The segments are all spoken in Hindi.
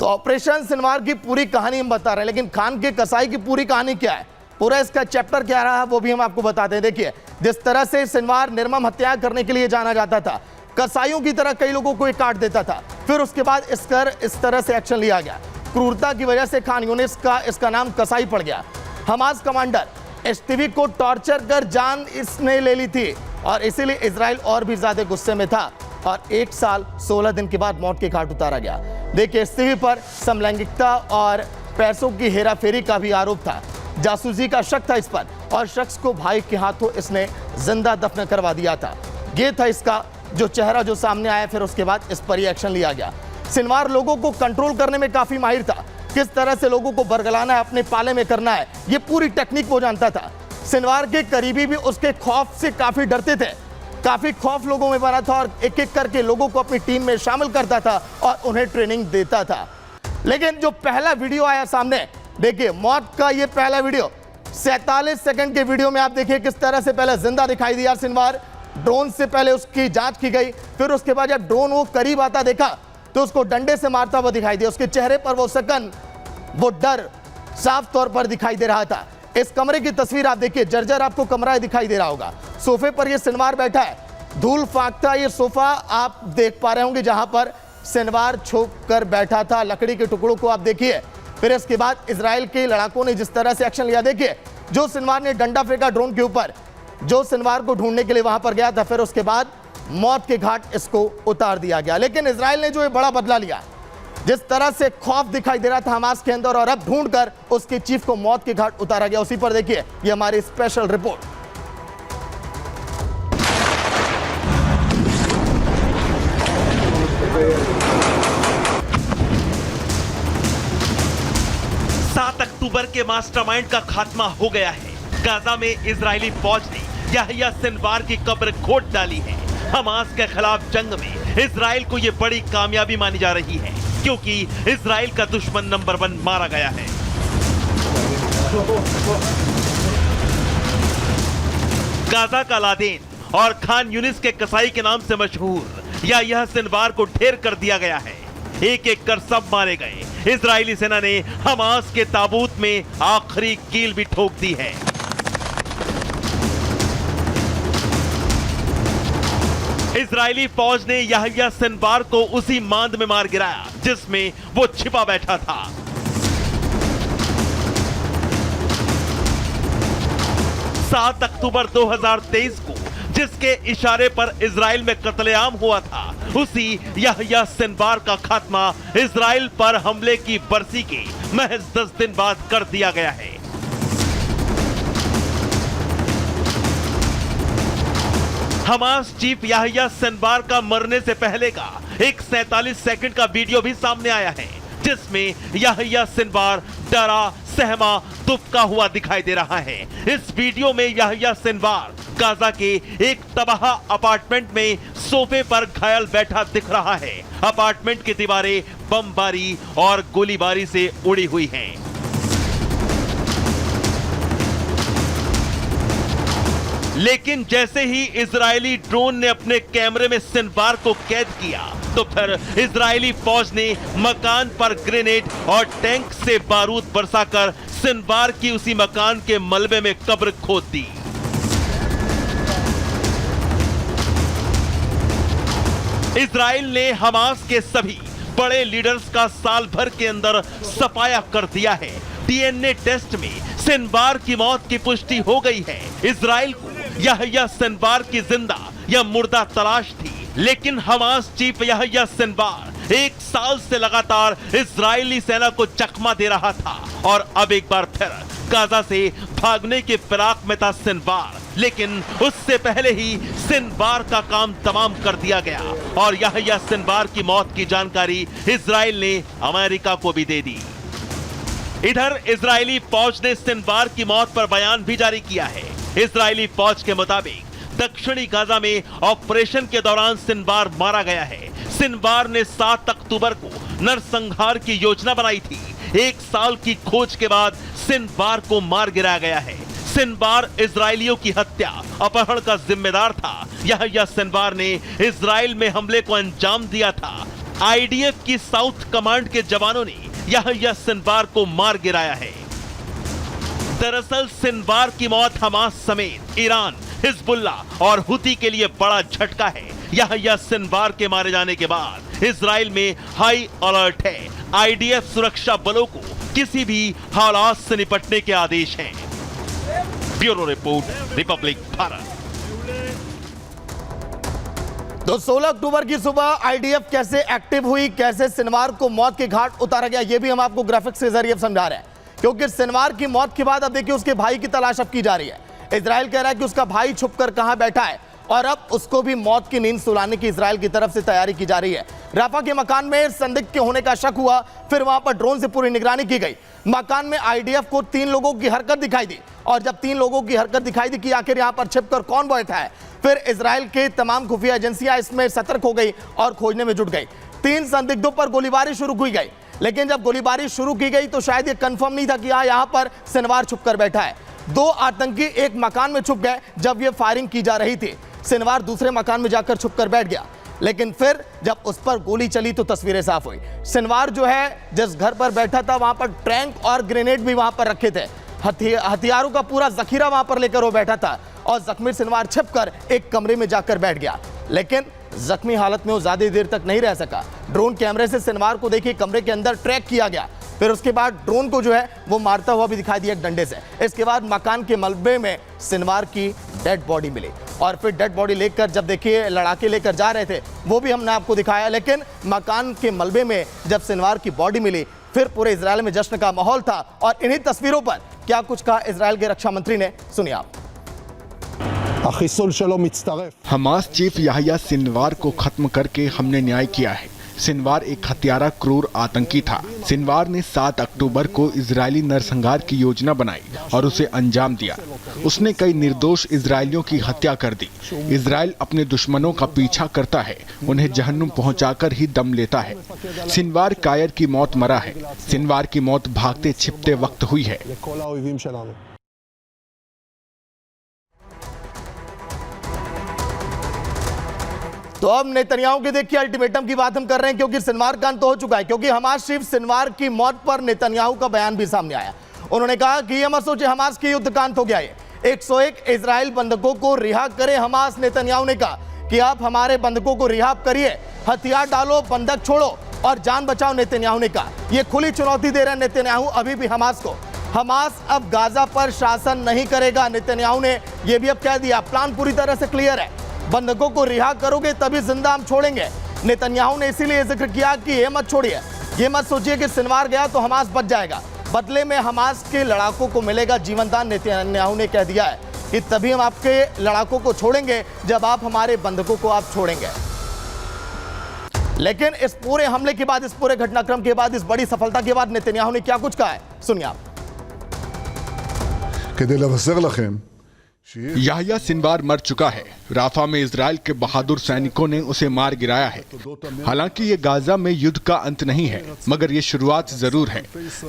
तो ऑपरेशन सिनवार की पूरी कहानी हम बता रहे हैं, लेकिन खान के कसाई की पूरी कहानी क्या है, पूरा इसका चैप्टर क्या रहा वो भी हम आपको बताते हैं। देखिए, जिस तरह से सिनवार निर्मम हत्या करने के लिए जाना जाता था, कसाईयों की तरह कई लोगों को काट देता था, फिर उसके बाद इस तरह से एक्शन लिया गया। क्रूरता की वजह से खान यूनिस का इसका नाम कसाई पड़ गया। हमास कमांडर एस्तीवी को टॉर्चर कर जान इसने ले ली थी और इसीलिए इजराइल और भी ज्यादा गुस्से में था और 1 साल 16 दिन के बाद मौत के घाट उतारा गया। देखिए, एस्तीवी पर समलैंगिकता और पैसों की हेराफेरी का भी आरोप था। जासूसी का शक था इस पर और शख्स को भाई के हाथों इसने जिंदा दफन करवा दिया था। ये था इसका जो चेहरा जो सामने आया, फिर उसके बाद इस पर ही एक्शन लिया गया। सिनवार लोगों को कंट्रोल करने में काफी माहिर था, किस तरह से लोगों को बरगलाना है, अपने पाले में करना है, ये पूरी टेक्निक वो जानता था। सिनवार के करीबी भी उसके खौफ से काफी डरते थे, काफी खौफ लोगों में बना था और एक एक करके लोगों को अपनी टीम में शामिल करता था और उन्हें ट्रेनिंग देता था। लेकिन जो पहला वीडियो आया सामने, देखिए मौत का ये पहला वीडियो 47 सेकंड के वीडियो में आप देखिए किस तरह से पहले जिंदा दिखाई दिया सिनवार। ड्रोन से पहले उसकी जांच की गई, फिर उसके बाद जब ड्रोन वो करीब आता देखा तो उसको डंडे से मारता हुआ दिखाई दिया। उसके चेहरे पर वो सकन, वो डर साफ तौर पर दिखाई दे रहा था। इस कमरे की तस्वीर आप देखिए, जर्जर आपको कमरा दिखाई दे रहा होगा। सोफे पर ये सिनवार बैठा है, धूल फांकता ये सोफा आप देख पा रहे होंगे जहां पर सिनवार छुप कर बैठा था। लकड़ी के टुकड़ों को आप देखिए। फिर इसके बाद इजराइल के लड़ाकों ने जिस तरह से एक्शन लिया, देखिए जो सिनवार ने डंडा फेंका ड्रोन के ऊपर, जो सिनवार को ढूंढने के लिए वहां पर गया था, फिर उसके बाद मौत के घाट इसको उतार दिया गया। लेकिन इजराइल ने जो ये बड़ा बदला लिया, जिस तरह से खौफ दिखाई दे रहा था हमास के अंदर और अब ढूंढकर उसके चीफ को मौत के घाट उतारा गया, उसी पर देखिए ये हमारी स्पेशल रिपोर्ट। अक्टूबर के मास्टरमाइंड का खात्मा हो गया है। गाजा में इजरायली फौज ने याह्या सिनवार की कब्र खोद डाली है। हमास के खिलाफ जंग में इजराइल को यह बड़ी कामयाबी मानी जा रही है, क्योंकि इजराइल का दुश्मन नंबर 1 मारा गया है। गाजा का लादेन और खान यूनिस के कसाई के नाम से मशहूर याह्या सिनवार को ढेर कर दिया गया है। एक एक कर सब मारे गए। इजरायली सेना ने हमास के ताबूत में आखिरी कील भी ठोक दी है। इजरायली फौज ने याह्या सिनवार को उसी मांद में मार गिराया जिसमें वो छिपा बैठा था। सात अक्टूबर 2023 को जिसके इशारे पर इजराइल में कत्लेआम हुआ था, उसी याह्या सिनवार का खात्मा इजराइल पर हमले की बरसी के महज 10 दिन बाद कर दिया गया है। हमास चीफ याह्या सिनवार का मरने से पहले का एक 47 सेकंड का वीडियो भी सामने आया है, जिसमें याह्या सिनवार डरा सहमा दुबका हुआ दिखाई दे रहा है। इस वीडियो में याह्या सिनवार गाजा के एक तबाह अपार्टमेंट में सोफे पर घायल बैठा दिख रहा है। अपार्टमेंट की दीवारें बमबारी और गोलीबारी से उड़ी हुई हैं। लेकिन जैसे ही इजरायली ड्रोन ने अपने कैमरे में सिनवार को कैद किया, तो फिर इजरायली फौज ने मकान पर ग्रेनेड और टैंक से बारूद बरसाकर सिनवार की उसी मकान के मलबे में कब्र खोद दी। इजराइल ने हमास के सभी बड़े लीडर्स का साल भर के अंदर सफाया कर दिया है। डीएनए टेस्ट में सिनवार की मौत की पुष्टि हो गई है। इजराइल को याह्या सिनवार की जिंदा या मुर्दा तलाश थी, लेकिन हमास चीफ याह्या सिनवार 1 साल से लगातार इजरायली सेना को चकमा दे रहा था और अब एक बार फिर गाजा से भागने के फिराक में था सिनवार। लेकिन उससे पहले ही सिनवार का काम तमाम कर दिया गया और याह्या सिनवार की मौत की जानकारी इजराइल ने अमेरिका को भी दे दी। इधर इजरायली फौज ने सिनवार की मौत पर बयान भी जारी किया है। इजरायली फौज के मुताबिक दक्षिणी गाजा में ऑपरेशन के दौरान सिनवार मारा गया है। सिनवार ने 7 अक्टूबर को नरसंहार की योजना बनाई थी। 1 साल की खोज के बाद सिनवार को मार गिराया गया है। सिनवार इजरायलियों की हत्या अपहरण का जिम्मेदार था। याह्या सिनवार ने इजराइल में हमले को अंजाम दिया था। आईडीएफ की साउथ कमांड के जवानों ने याह्या सिनवार को मार गिराया है। दरअसल सिनवार की मौत हमास समेत ईरान, हिजबुल्ला और हुती के लिए बड़ा झटका है। याह्या सिनवार के मारे जाने के बाद इजराइल में हाई अलर्ट है। आईडीएफ सुरक्षा बलों को किसी भी हालात से निपटने के आदेश हैं। Bureau report, Republic Bharat. तो 16 अक्टूबर की सुबह आईडीएफ कैसे एक्टिव हुई, कैसे सिनवार को मौत के घाट उतारा गया, यह भी हम आपको ग्राफिक्स के जरिए समझा रहे हैं। क्योंकि सिनवार की मौत के बाद अब देखिए उसके भाई की तलाश अब की जा रही है। इजराइल कह रहा है कि उसका भाई छुपकर कहां बैठा है और अब उसको भी मौत की नींद सुलाने की इजराइल की तरफ से तैयारी की जा रही है। राफा के मकान में संदिग्ध के होने का शक हुआ, फिर वहां पर ड्रोन से पूरी निगरानी की गई। मकान में आईडीएफ को 3 लोगों की हरकत दिखाई दी और जब 3 लोगों की हरकत दिखाई दी कि आखिर यहां पर छिपकर कौन बैठा है, फिर इजराइल के तमाम खुफिया एजेंसियां इसमें सतर्क हो गई और खोजने में जुट गई। 3 संदिग्धों पर गोलीबारी शुरू की गई, लेकिन जब गोलीबारी शुरू की गई तो शायद ये कंफर्म नहीं था कि यहां पर सिनवार छुपकर बैठा है। 2 आतंकी एक मकान में छुप गए जब ये फायरिंग की जा रही थी। सिनवार दूसरे मकान में जाकर छुपकर बैठ गया, लेकिन फिर जब उस पर गोली चली तो तस्वीरें साफ हुई। सिनवार जो है जिस घर पर बैठा था वहां पर टैंक और ग्रेनेड भी वहां पर रखे थे। हथियारों का पूरा जखीरा वहां पर लेकर वो बैठा था और जख्मी सिनवार छिपकर एक कमरे में जाकर बैठ गया, लेकिन जख्मी हालत में वो ज्यादा देर तक नहीं रह सका। ड्रोन कैमरे से सिनवार को देखिए कमरे के अंदर ट्रैक किया गया, फिर उसके बाद ड्रोन को जो है वो मारता हुआ भी दिखाई दिया एक डंडे से। इसके बाद मकान के मलबे में सिनवार की डेड बॉडी मिली और फिर डेड बॉडी लेकर जब देखिए लड़ाके लेकर जा रहे थे वो भी हमने आपको दिखाया, लेकिन मकान के मलबे में जब सिनवार की बॉडी मिली फिर पूरे इजराइल में जश्न का माहौल था। और इन्हीं तस्वीरों पर क्या कुछ कहा इजराइल के रक्षा मंत्री ने, सुनिए आप। हमास चीफ याह्या सिनवार को खत्म करके हमने न्याय किया है। सिनवार एक हत्यारा क्रूर आतंकी था। सिनवार ने 7 अक्टूबर को इजरायली नरसंहार की योजना बनाई और उसे अंजाम दिया। उसने कई निर्दोष इजरायलियों की हत्या कर दी। इजराइल अपने दुश्मनों का पीछा करता है, उन्हें जहन्नुम पहुंचाकर ही दम लेता है। सिनवार कायर की मौत मरा है। सिनवार की मौत भागते छिपते वक्त हुई है। तो अब नेतन्याहू के देखिए अल्टीमेटम की बात हम कर रहे हैं, क्योंकि सिनवार का अंत हो चुका है। क्योंकि हमास चीफ सिनवार की मौत पर नेतन्याहू का बयान भी सामने आया। उन्होंने कहा कि ये मत सोचे हमास की युद्ध का अंत हो गया है। 101 इजराइल बंधकों को रिहा करे हमास। नेतन्याहू ने कहा कि आप हमारे बंधकों को रिहा करिए, हथियार डालो, बंधक छोड़ो और जान बचाओ। नेतन्याहू ने कहा यह खुली चुनौती दे रहे नेतन्याहू अभी भी हमास को। हमास अब गाजा पर शासन नहीं करेगा। नेतन्याहू ने यह भी अब कह दिया, प्लान पूरी तरह से क्लियर है, बंधकों को रिहा करोगे तभी जिंदा हम छोड़ेंगे। नेतन्याहू ने इसीलिए जिक्र किया कि ये मत छोड़िए, ये मत सोचिए कि सिनवार गया तो हमास बच जाएगा, बदले में हमास के लड़ाकों को मिलेगा जीवनदान। नेतन्याहू ने कह दिया है कि तभी हम आपके लड़ाकों को छोड़ेंगे जब आप हमारे बंधकों को आप छोड़ेंगे। लेकिन इस पूरे हमले के बाद, इस पूरे घटनाक्रम के बाद, इस बड़ी सफलता के बाद नेतन्याहू ने क्या कुछ कहा है, सुनिए आप। याह्या सिनवार मर चुका है। राफा में इजराइल के बहादुर सैनिकों ने उसे मार गिराया है। हालांकि ये गाजा में युद्ध का अंत नहीं है, मगर ये शुरुआत जरूर है।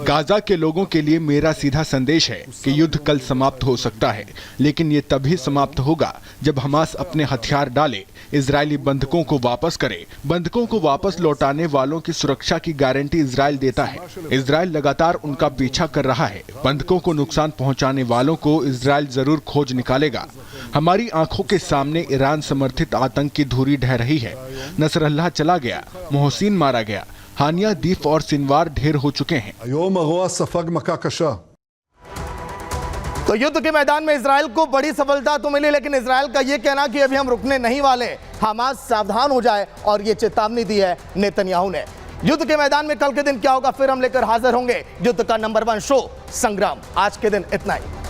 गाजा के लोगों के लिए मेरा सीधा संदेश है कि युद्ध कल समाप्त हो सकता है, लेकिन ये तभी समाप्त होगा जब हमास अपने हथियार डाले, इजरायली बंधकों को वापस करे। बंधकों को वापस लौटाने वालों की सुरक्षा की गारंटी इजराइल देता है। इजराइल लगातार उनका पीछा कर रहा है। बंधकों को नुकसान पहुंचाने वालों को इजराइल जरूर खोज निकालेगा। हमारी आंखों के सामने ईरान समर्थित आतंक की धूरी ढह रही है। नसरल्लाह चला गया, मोहसिन मारा गया, हानिया, दीफ और सिनवार ढेर हो चुके हैं। तो युद्ध के मैदान में इजराइल को बड़ी सफलता तो मिली, लेकिन इजराइल का यह कहना कि अभी हम रुकने नहीं वाले, हमास सावधान हो जाए, और ये चेतावनी दी है नेतन्याहू ने। युद्ध के मैदान में कल के दिन क्या होगा फिर हम लेकर हाजिर होंगे। युद्ध का नंबर 1 शो संग्राम। आज के दिन इतना ही।